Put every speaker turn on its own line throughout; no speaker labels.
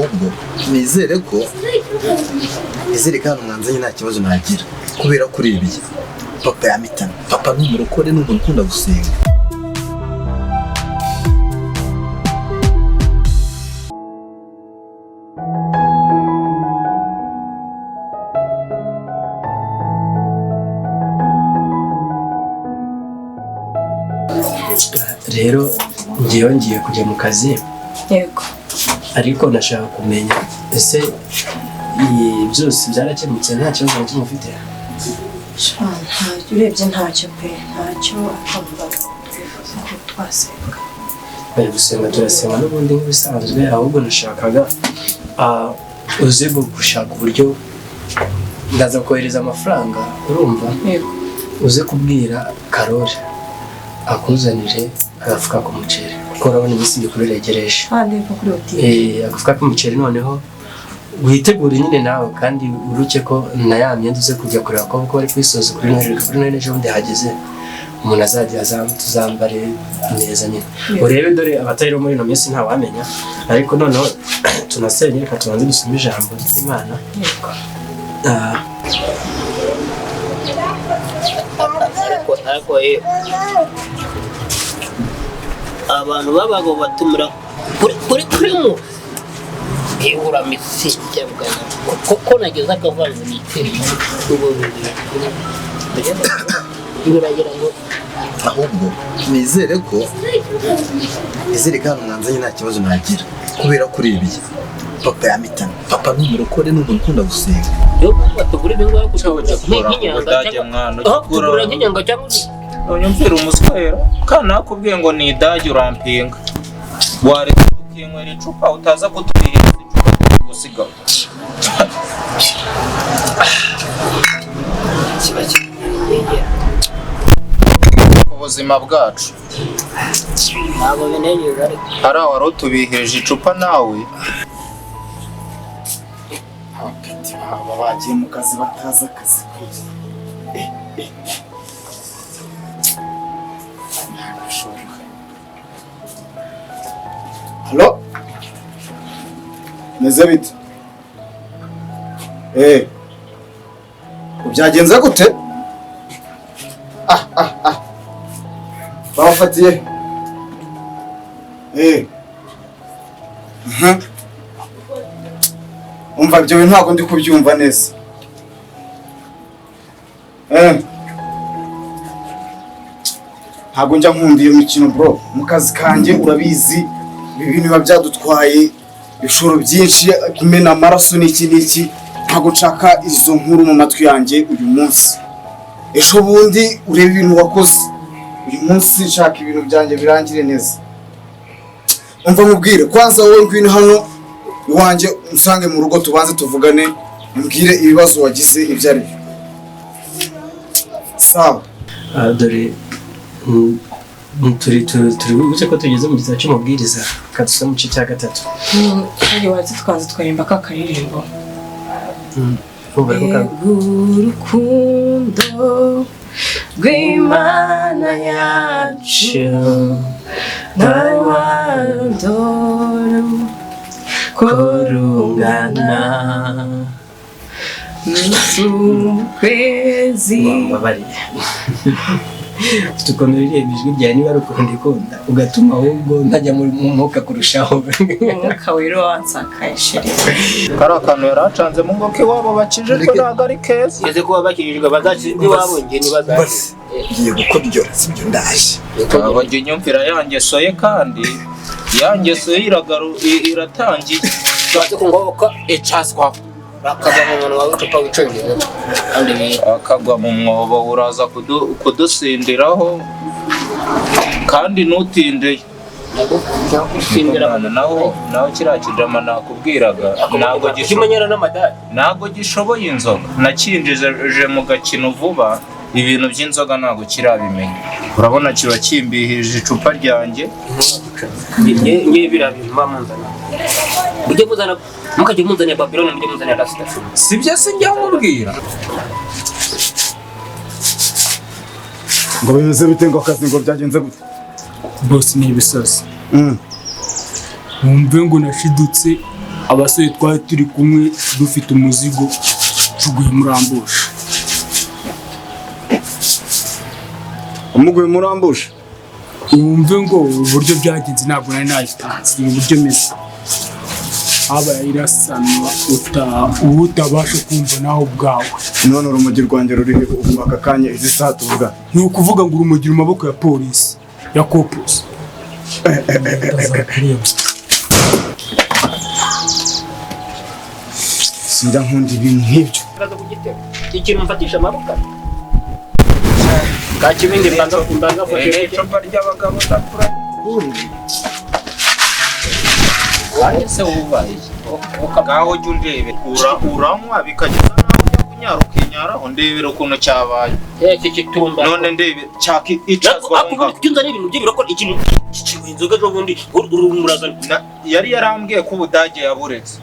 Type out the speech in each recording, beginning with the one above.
ahubwo nizere kandi umwanzanye nta kibazo nagira kubera kuri ibi papa yamitana. Papa ni umurokore, ni umuntu ukunda gusenga.
Rero ngiye kujya mu kazi.
Yego.
Ariko ndashaka kumenya ese byose byarakemutse, nta kibazo na kimwe ufite?
Urebye ntacyo pe, ntacyo akamva twifuza ko twasenga.
Bari gusenga turasenga n'ubundi nk'ibisanzwe, ahubwo nashakaga uze gushaka uburyo ndaza kohereza amafaranga, urumva?
Yego.
Uze kubwira Karoli akuzanire agafuka k'umuceri kuko urabona iminsi mikuru iregereje.
Ndeba kuri hoteli.
Agafuka k'umuceri noneho witegure nyine nawe, kandi uruke ko na ya myenda uze kujya kureba ko bari kwisoza kuri Noheli ejo bundi hageze umuntu azajya tuzambare neza nyine. Urebe dore abatari muri ino minsi ntawamenya, ariko noneho tunasenye, reka tubanze dusome ijambo ry'Imana.
Abantu babago batumira kuri mu ihura misike bwana ko nageza akavanze n'iteri ibiragira ngo
ahubwo nizere kandi umwanzanye nta kibazo nagira kubera kuri ibi papa yamitana. Papa ni umurokore, ni umuntu ukunda gusenga.
yo batugura ibintu yo kushobora kugura nk'inyanga cyangwa
unyumvira umuswera kana nakubwiye ngo ni idage urampinga. Wareka tukinywera icupa utaza kutubihiriza icupa gusiga ubuzima bwacu
ntabwo binegeza ariko
hari aho tubihirije icupa nawe
aba bagiye mu kazi batazi akazi. Halo? Meze bite? Ubyagenze gute? Bafatiye. Umva byo ntabwo ndi kubyumva neza. Ntabwo njya nkunda iyo mikino bro. Mu kazi kanjye urabizi ibintu biba byadutwaye ibishoro byinshi, kumena amaraso n'iki. Ntabwo nshaka izo nkuru mu matwi yanjye uyu munsi. Ejo bundi ureba ibintu wakoze. Uyu munsi nshaka ibintu byanjye birangire neza. Umva mubwire kwanza wowe ngwino hano iwanjye usange mu rugo tubanze tuvugane, mbwire ibibazo wagize ibyo ari byo. Sawa.
Dore turi buce ko tugeze mu gitabo cy'umubwiriza kadusa mu gice cya 3.
Hari wazi twaza twaririmba kakaririmbo.
Urukundo rw'Imana yacu n'awadoro korungana n'ukwezi. Tukuntu rireba ijwi rya niba rukundo ikunda ugatuma ahubwo ntajya mu mwuka kurushaho.
Umwuka wero wansakaye sheri.
kari akantu yaracanze mu ngoke wabo bakijijwe ntabwo ari keza.
ese kuba bakijijwe bazakizwe iwabo nge nibazaje
Ngiye gukora ibyo sibyo ndaje.
Aba njye nyumvira yangesoye kandi yangesoye iratangiye.
baze kungoboka ecaswa bakagwa mu muntu wawe ucupa wicengera kandi
akagwa mu mwobo uraza kudusindiraho kandi ntutinde. naho kiriya kidama nakubwiraga ntabwo gishoboye inzoga. Nakinjije mu gakino vuba, ibintu by'inzoga ntabwo kirabimenya. Urabona kiba kimbihije icupa ryanjye.
nge birabintu bamunzana ujye muzana mukajye munzana Babylon mujye munzana Rasta.
Sibyo se njya mubwira
Ngo bimeze bite ngo akazi ngo byagenze gute?
Boss ni ibisazi. Wumve ngo nashidutse abasore twari turi kumwe dufite umuzigo tuguye murambusha.
umuguye murambusha
Wumve ngo uburyo byagenze ntabwo nari nayitanze, ni uburyo meze habaye irasanwa utabasha kumva nawe ubwawe.
none urumogi rwanjye rurihe ubu aka kanya izi saha tuvuga?
Ni ukuvuga ngo urumogi mu maboko ya polisi ya kopusi.
Sinjya nkunda ibintu nk'ibyo.
ikintu mfatisha amaboko kakibindi mbanza fotere
icupa ry'abagabo ndakura
ese ubaye
ngaho jya undebe uranywa bikageza naho ujya kunyara ukinyara undebera ukuntu cyabaye
iki kitumba
none ndebe cyaka icazwa ngaho
cyunza n'ibintu by'ibiroko ikintu inzoga zo bundi urumuraza
yari yarambwiye ko ubudage yaburetse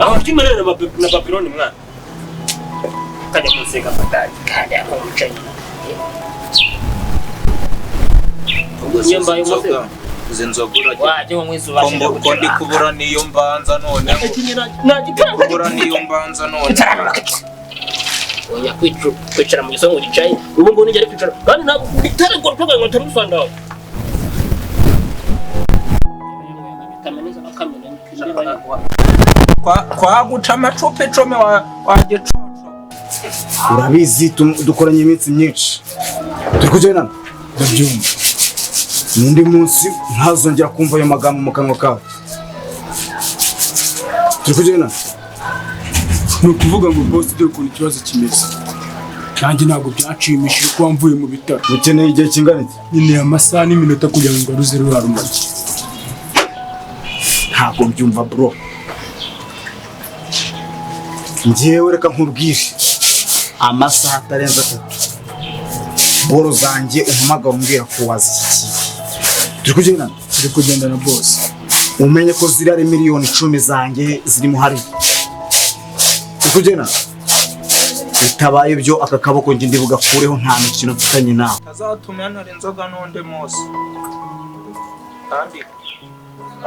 aho kimerera na papironi mwana kajya musega fatari kandi akomucanye nyambaye umuze
zinzogura
waje mwizuba
ko ndi kubura niyo mbanza none kubura niyo mbanza none
oya kwicara mu gisongo gicaye ubu ngubu nigere kwicara kandi ntabwo bitare ngo rwego ngo turusanga
kwa guca amacupa icumi wa gicucu
Urabizi dukoranye iminsi myinshi turi kugendana,
Ndabyumva.
n'undi munsi ntazongera kumva ayo magambo mu kanwa kawe. Turi kugendana.
Ni ukuvuga ngo boss dore ukuntu ikibazo kimeze. Nanjye ntabwo byanshimishije kuba mvuye mu bitaro.
Ukeneye igihe kingana iki?
Nyine amasaha n'iminota kugira ngo ngaruze ruriya rumogi.
Ntabwo mbyumva bro. Njyewe reka nkubwire amasaha atarenze 3 boro zanjye umpamagara umbwira ko wazikiye. Turi kugendana
boss.
umenye ko ziri ari miliyoni 10 zanjye zirimo hari. Turi kugendana. Bitabaye ibyo aka kaboko njye ndibugakureho nta mikino mfitanye nawe.
tazatumyanura inzoga n'undi munsi kandi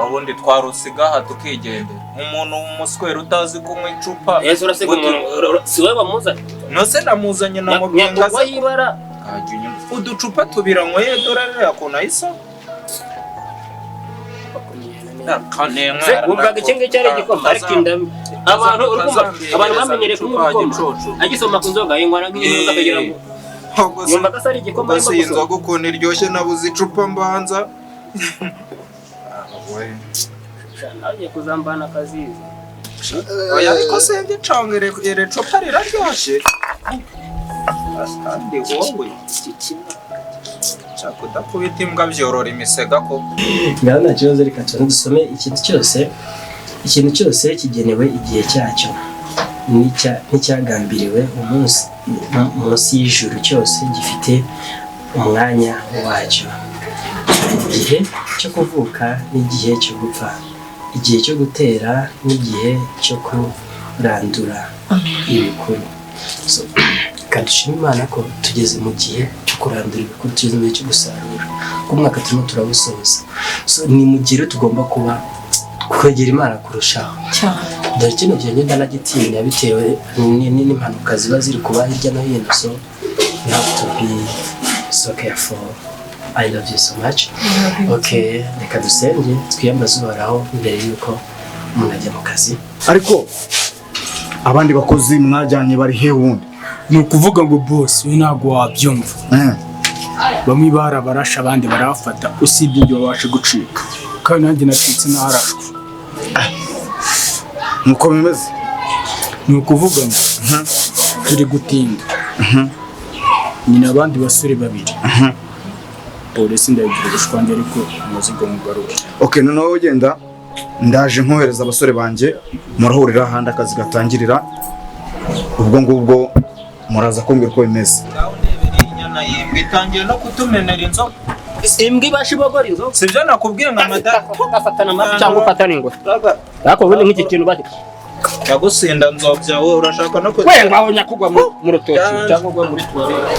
ubundi twarusigaha tukigendera umuntu w'umuswera utazi kunywa icupa
ese urasiga umuntu si wewe bamuzanye
nose namuzanye na mubyenga
nyakugwa yibara
uducupa tubiranyweye dorare yakuna isa
umvaga iki ngiki ari igikoma ariko indami abantu urumva abantu bamenyereye kunywa igikoma agisoma ku nzoga yingwa n'inzoga akagira ngo yumva ko ari igikoma ariko
gusa inzoga ukuntu iryoshye nabuze icupa mbanza
nagiye kuzambana akazizi
oya ariko sembye canga ere cupa riraryoshye kandi wowe kudakubita imbwa byorora imisega ko
ngaho nta kibazo, reka dusome ikintu cyose kigenewe igihe cyacyo n'icyagambiriwe munsi y'ijuru cyose gifite umwanya wacyo, igihe cyo kuvuka n'igihe cyo gupfa, igihe cyo gutera n'igihe cyo kurandura ibikuru. Dushima Imana ko tugeze mu gihe cyo kurandura ibikuru, tugeze mu gihe cyo gusarura kuko umwaka turimo turawusoza. Ni mu gihe tugomba kuba kwegera Imana kurushaho
cyane.
Dore kino gihe ngenda nagitinya bitewe n'impanuka ziba ziri kuba hirya no hino, so you have to be so careful. I love you so much. Okay, reka dusenge twiyambaze Uhoraho mbere yuko umuntu ajya mu kazi.
Ariko abandi bakozi mwajyanye bari he wundi?
Ni ukuvuga ngo boss we ntabwo wabyumva. Bamwe barabarasha abandi barafata usibye ibyo babashe gucika, kandi nanjye nacitse n'arashwe.
Nuko bimeze.
Ni ukuvuga ngo turi gutinda. Ni nabandi basore babiri. Polisi ndayigira ubushwange ariko umuzigo mugarura.
Okay, noneho ugenda ndaje nkohereza abasore banjye murahurira ahandi akazi gatangirira. Ubwo ngubwo muraza kumbwira ko bimeze.
inyana yimbwa itangiye no kutumenera inzoga.
imbwa ibasha ibogora inzoga
Sibyo nakubwiye ngo amada
ugafatana amafi cyangwa ufatana ingwe ariko ubundi nk'iki kintu bati
yagusinda nzobya wowe urashaka no
we ngaho nyakugwa mu rutoki cyangwa ugwa muri tuwarete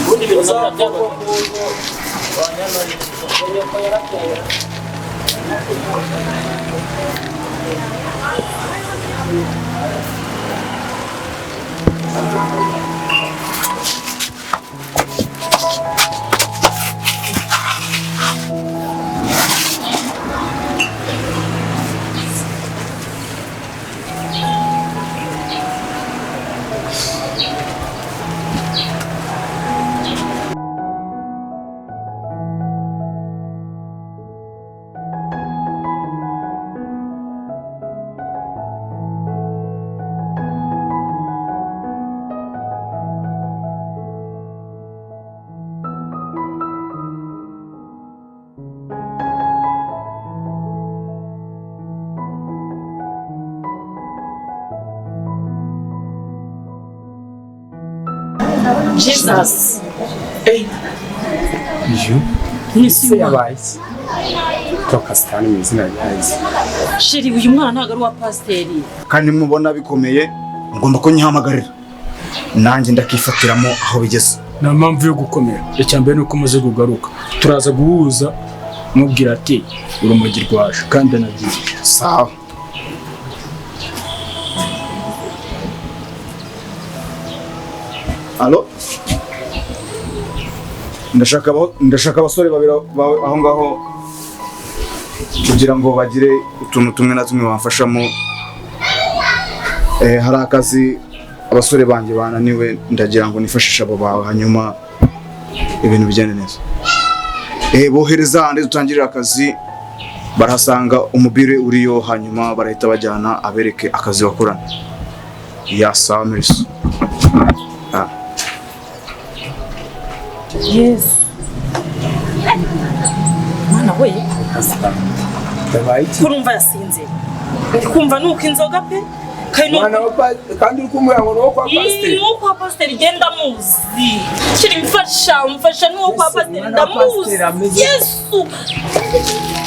ubundi ibintu byabo
Jesus.
Ise yabaye toka sitani mu izina rya Yesu.
Sheri uyu mwana ntago ari wa pasiteri.
kandi mubona bikomeye ngomba ko nyihamagarira nanjye ndakifatiramo aho bigeze.
Nta mpamvu yo gukomera. Icyambere nuko umaze kugaruka. Turaza guhuza mubwira ati urumogi rwaje kandi anagiye.
Sawa. Alo? Ndashaka abasore babiri aho ngaho kugira ngo bagire utuntu tumwe na tumwe bamfashamo. Hari akazi abasore banjye bananiwe ndagira ngo nifashishe abo bawe hanyuma ibintu bijyane neza. Bohereza handi dutangirira akazi barahasanga umubire uriyo hanyuma barahita bajyana abereke akazi bakorana. Sawa Merisi.
Yes. Mwana we. Kurumva yasinze. Kumva nuko inzoga pe.
Kandi uri kumubwira ngo nuwo kwa pasiteri.
Nuwo kwa pasiteri genda muzi. Kiri mfasha nuwo kwa pasiteri ndamuzi. Yesu.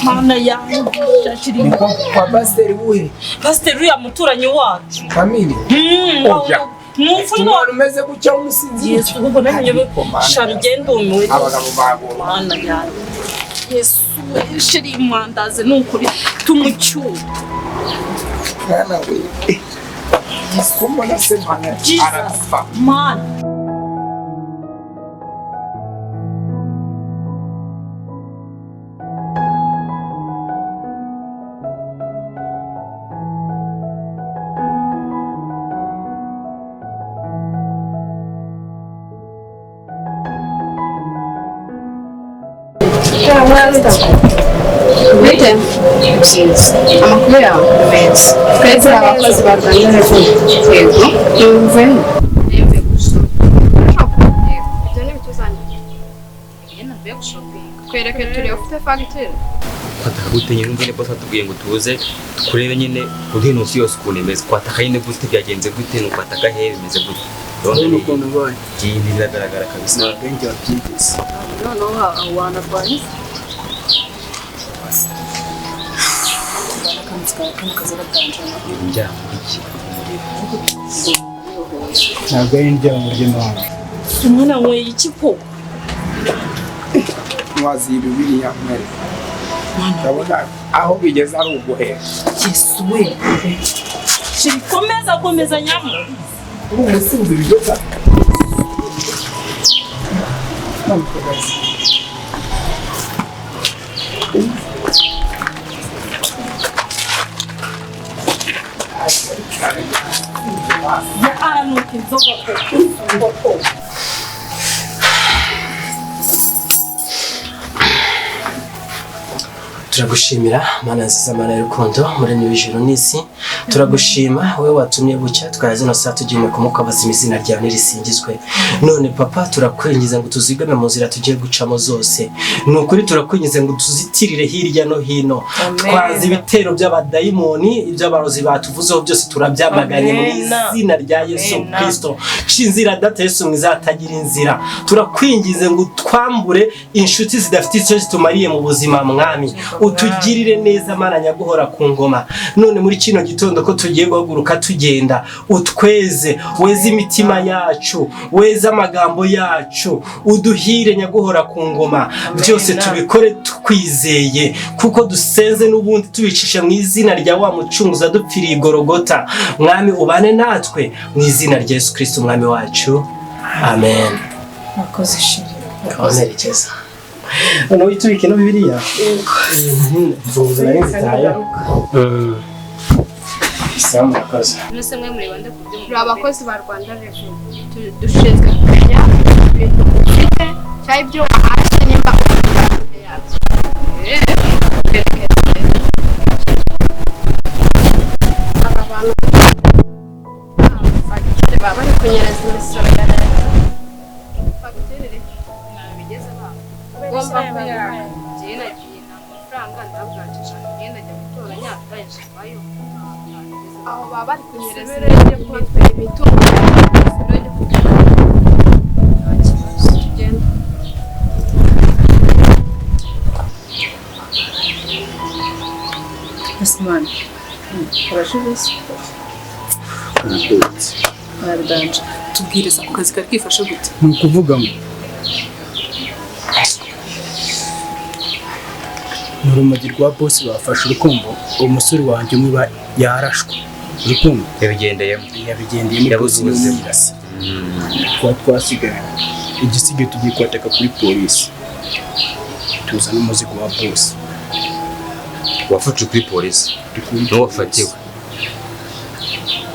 Mana yanjye kiri
Kwa pasiteri buhe?
pasiteri ya muturanyi wacu.
Kamini.
Umwana
umeze gutya umusinzi.
Yesu ubwo namenye shami genda umwe.
Abagabo bagora.
Mana yanjye. Yesu shiri mwandaze nukuri tumucyura.
Kana we. Kumbona se mana arafa.
Mana.
Bite? Amakuru yawe meza. Twese abakozi barwanya refuge. Yego. Yumve. Yemve gushopping. Ibyo ni bituzanye. Yena mbe gushopping. Kwereke turi ufite fagitire.
Kwataka gute nyine ngene boss atubwiye ngo tuze kurebe nyine kuri no yose ukuntu imeze kwataka nyine gute byagenze gute no kwataka he bimeze gute
Urabona ukuntu baye.
iyi biragaragara kabisa
Ntabwo wabyigeze.
Noneho wanarwanya.
njya iki
Ntabwo ari indya mu ry'Imana.
Umwana we iki ko?
Wazi Bibiliya mwere. Ndabona aho bigeze ari uguhera.
Yesu we. Shiri komeza nyamu.
Uri umusinzi bidoza.
Nuko inzoga ko.
Turagushimira mana nziza mana y'urukundo muremyi w'ijuru n'isi turagushima wowe watumye bucya twaya zino saa tugiye kumukabaza izina ryawe nirisingizwe none papa turakwingiza ngo tuzigame mu nzira tugiye gucamo zose nukuri turakwingiza ngo tuzitirire hirya no hino twazi ibitero by'abadayimoni iby'abarozi batuvuzeho byose turabyamaganye mu izina rya Yesu Kristo cinzira data Yesu mwizatagira inzira turakwingize ngo twambure inshuti zidafite icyo zitumariye mu buzima mwami utugirire neza mana nyaguhora ku ngoma none muri kino gitondo gitondo ko tugiye guhaguruka tugenda, utweze, weze imitima yacu, weze amagambo yacu, uduhire nyaguhora ku ngoma, byose tubikore tukwizeye kuko dusenze n'ubundi tubicisha mu izina rya wa mucunguzi adupfiriye Golgotha. Mwami ubane natwe mu izina rya Yesu Kristo umwami wacu, amen.
Mwakoze shiri.
Kabanerekeza. None witubike no Bibiliya. Mvuze nari nzitaye. Samu akaza.
Mwese mwe muri bande kubyo. Turi abakozi ba Rwanda Revenue. Dushinzwe kumenya ibintu ufite cyangwa ibyo wahashye nimba ufite yabyo. Abantu baba bari kunyereza imisoro ya leta. Fagitire bigeze babo. Ugomba kuyaka. Jena jina amafaranga ndabwacisha ngenda njya gutora nyaka yashabayo. Aho baba bari kunyereza imitungo
Asmani. Urashobora Ardanje. Tubwiriza ku kazi kari kifashe gute?
Ni ukuvuga ngo mu rumogi rwa boss bafashe urukumbo, umusore wanjye umwe yarashwe. Urukumbo
yabigendeyemo
yabuze ubuzima. Twasigaye igisigaye tugiye kwataka kuri polisi, tuzana umuzigo wa boss.
wafashe kuri polisi no wafatiwe,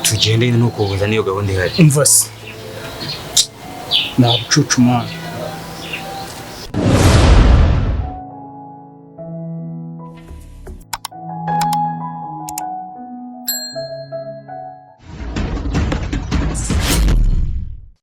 tugende nuko buza niyo gahunda ihari.
Umva se nta bucucu mwana.